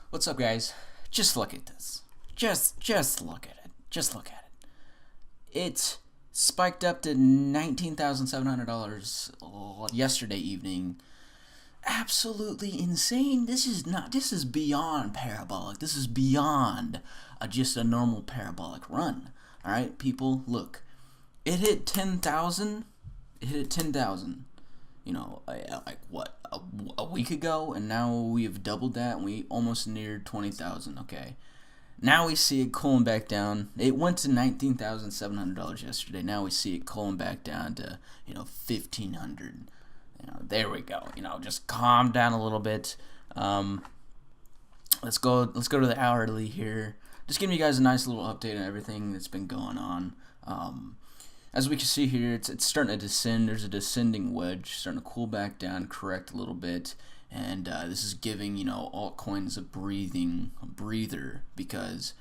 What's up, guys? Just look at this. Just look at it. Just look at it. It spiked up to $19,700 yesterday evening. Absolutely insane. This is beyond parabolic. This is beyond just a normal parabolic run. All right, people, look. It hit 10,000. It hit 10,000. Like what, a week ago, and now we have doubled that, and we almost neared 20,000. Okay, now we see it cooling back down. It went to $19,700 yesterday. Now we see it cooling back down to 1,500. There we go. Just calm down a little bit. Let's go to the hourly here. Just giving you guys a nice little update on everything that's been going on. As we can see here, it's starting to descend. There's a descending wedge starting to cool back down, correct a little bit, and this is giving altcoins a breather, because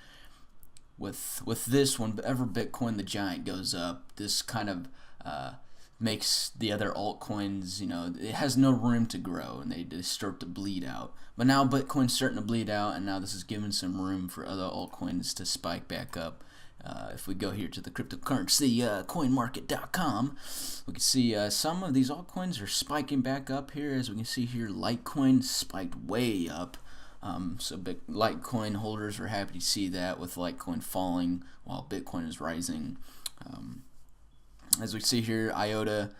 with this, whenever Bitcoin the Giant goes up, this kind of makes the other altcoins, it has no room to grow, and they start to bleed out. But now Bitcoin's starting to bleed out, and now this is giving some room for other altcoins to spike back up. If we go here to the cryptocurrency coinmarket.com, we can see some of these altcoins are spiking back up here. As we can see here, Litecoin spiked way up. So big Litecoin holders are happy to see that, with Litecoin falling while Bitcoin is rising. As we see here, IOTA,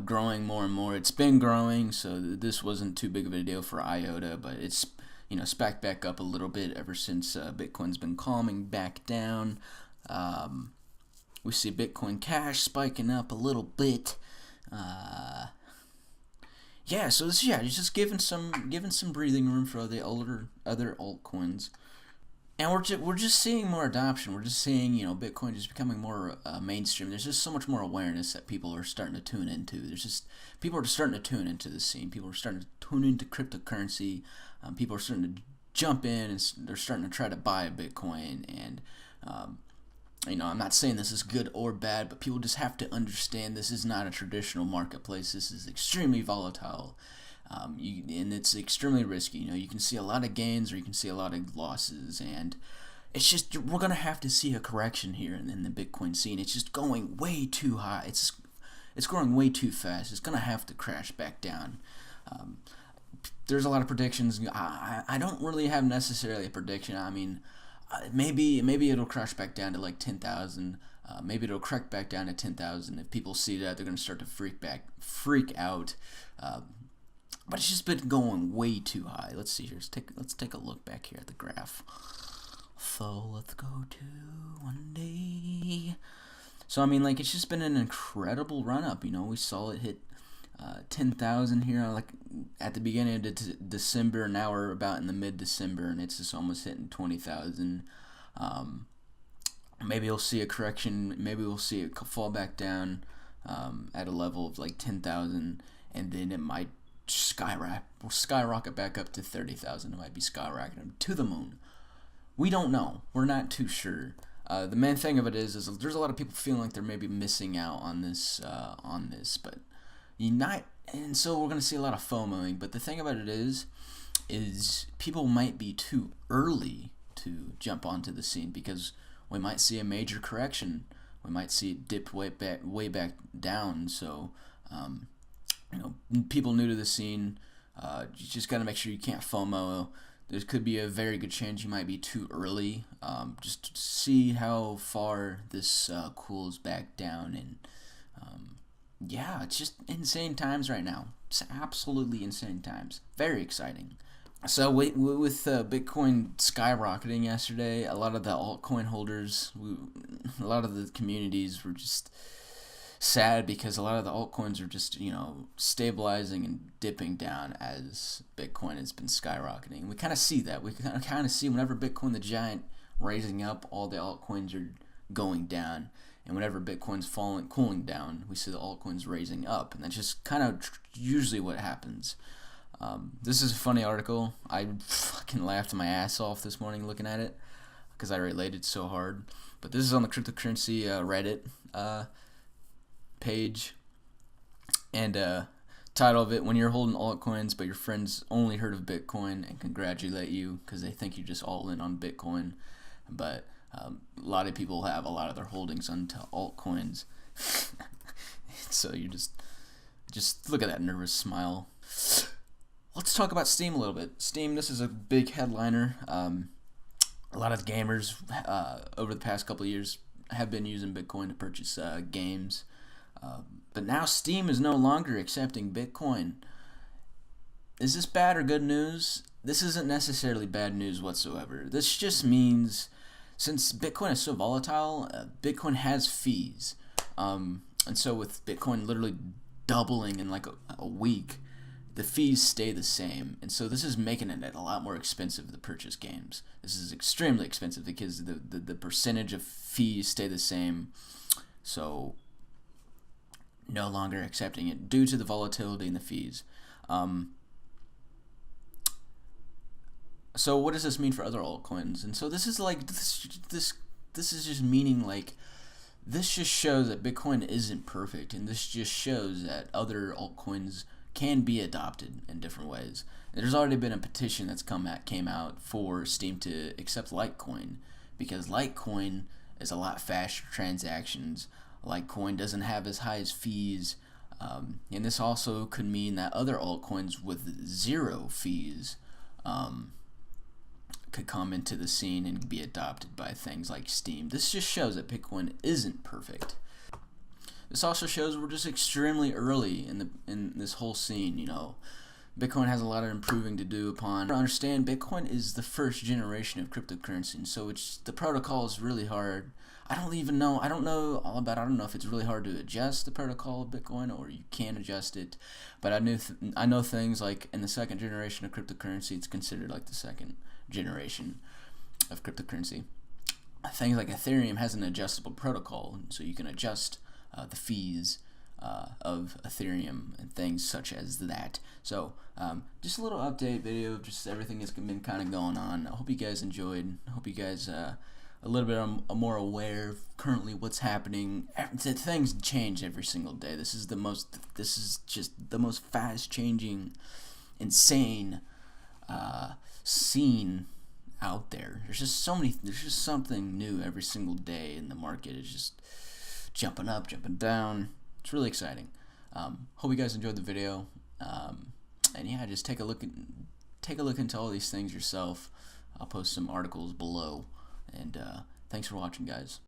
growing more and more. It's been growing, so this wasn't too big of a deal for IOTA, but it's spiked back up a little bit ever since Bitcoin's been calming back down. We see Bitcoin Cash spiking up a little bit. So it's just giving some breathing room for the other altcoins, and we're just seeing more adoption. We're just seeing Bitcoin just becoming more mainstream. There's just so much more awareness that people are starting to tune into. People are starting to tune into the scene. People are starting to tune into cryptocurrency. People are starting to jump in, and they're starting to try to buy a Bitcoin. And I'm not saying this is good or bad, but people just have to understand this is not a traditional marketplace. This is extremely volatile, and it's extremely risky. You can see a lot of gains, or you can see a lot of losses, and it's just, we're gonna have to see a correction here in the Bitcoin scene. It's just going way too high. It's growing way too fast. It's gonna have to crash back down. There's a lot of predictions. I don't really have necessarily a prediction. I mean, maybe it'll crash back down to like 10,000. Maybe it'll crack back down to 10,000. If people see that, they're gonna start to freak out. But it's just been going way too high. Let's see here. Let's take a look back here at the graph. So let's go to 1 day. So I mean, like, it's just been an incredible run up. We saw it hit 10,000 here, like at the beginning of December. Now we're about in the mid-December, and it's just almost hitting 20,000. Maybe we'll see a correction. Maybe we'll see it fall back down at a level of like 10,000, and then it might skyrocket back up to 30,000. It might be skyrocketing to the moon. We don't know. We're not too sure. The main thing of it is there's a lot of people feeling like they're maybe missing out on this, but and so we're going to see a lot of FOMOing. But the thing about it is people might be too early to jump onto the scene, because we might see a major correction. We might see it dip way back down. So, people new to the scene, you just got to make sure you can't FOMO. There could be a very good chance you might be too early. Just to see how far this cools back down. And it's just insane times right now. It's absolutely insane times. Very exciting. So with Bitcoin skyrocketing yesterday, a lot of the altcoin holders, a lot of the communities were just sad, because a lot of the altcoins are just stabilizing and dipping down as Bitcoin has been skyrocketing. We kind of see that. We kind of see whenever Bitcoin the Giant raising up, all the altcoins are going down. And whenever Bitcoin's cooling down, we see the altcoins raising up, and that's just kind of usually what happens. This is a funny article. I fucking laughed my ass off this morning looking at it, because I related so hard. But this is on the cryptocurrency Reddit page, and title of it, when you're holding altcoins but your friends only heard of Bitcoin and congratulate you because they think you're just all in on Bitcoin. But a lot of people have a lot of their holdings onto altcoins. So you just look at that nervous smile. Let's talk about Steam a little bit. Steam, this is a big headliner. A lot of gamers over the past couple of years have been using Bitcoin to purchase games. But now Steam is no longer accepting Bitcoin. Is this bad or good news? This isn't necessarily bad news whatsoever. This just means, since Bitcoin is so volatile, Bitcoin has fees. And so with Bitcoin literally doubling in like a week, the fees stay the same. And so this is making it a lot more expensive to purchase games. This is extremely expensive because the percentage of fees stay the same. So no longer accepting it due to the volatility in the fees. So what does this mean for other altcoins? And so this is like this is just meaning like, this just shows that Bitcoin isn't perfect, and this just shows that other altcoins can be adopted in different ways. There's already been a petition that's came out for Steam to accept Litecoin, because Litecoin is a lot faster transactions. Litecoin doesn't have as high as fees, and this also could mean that other altcoins with zero fees could come into the scene and be adopted by things like Steam. This just shows that Bitcoin isn't perfect. This also shows we're just extremely early in this whole scene. You know, Bitcoin has a lot of improving to do upon. To understand, Bitcoin is the first generation of cryptocurrency, and so the protocol is really hard. I don't know all about it. I don't know if it's really hard to adjust the protocol of Bitcoin, or you can adjust it. But I know things like in the second generation of cryptocurrency, it's considered like the second generation of cryptocurrency. Things like Ethereum has an adjustable protocol, so you can adjust the fees of Ethereum and things such as that. So just a little update video of just everything that's been kind of going on. I hope you guys enjoyed. I hope you guys a little bit more aware of currently what's happening. Things change every single day. This is just the most fast changing, insane scene out there. There's just something new every single day, and the market is just jumping up, jumping down. It's really exciting. Hope you guys enjoyed the video. And yeah, just take a look into all these things yourself. I'll post some articles below. And thanks for watching, guys.